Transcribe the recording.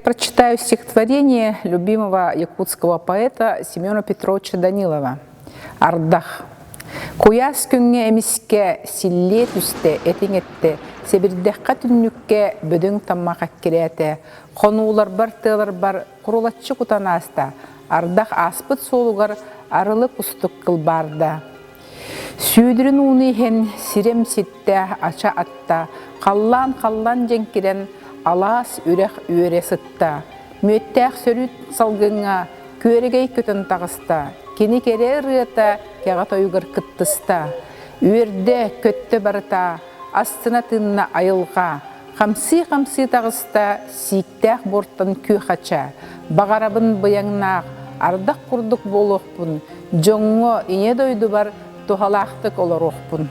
Прочитаю стихотворение любимого якутского поэта Семена Петровича Данилова «Ардах». Куяс күнге эмиске силле түсте этиңетте, себирдекка түннүкке бөдөң таммака кирәте, конуулар бар тылар бар, курулатчы кутанаста, ардах аспыт солугар арылып устук кылбарда. Сүйдүрүн уныйхен сирем ситте ача атта, қаллан женкирен алас үрек үйере сытта. Мөттәк сөрүт салгыңа көрегей көтін тағыста, кені кере рыата кеға тойгар кыттыста. Үйерде көтті барыта, астына тынна айылға, қамсы тағыста сиктәк борттан күй қача. Бағарабын бұяңнақ, ардақ құрдық болуқпын, жоңғы ине дойды бар тухалақтық олар оқпын.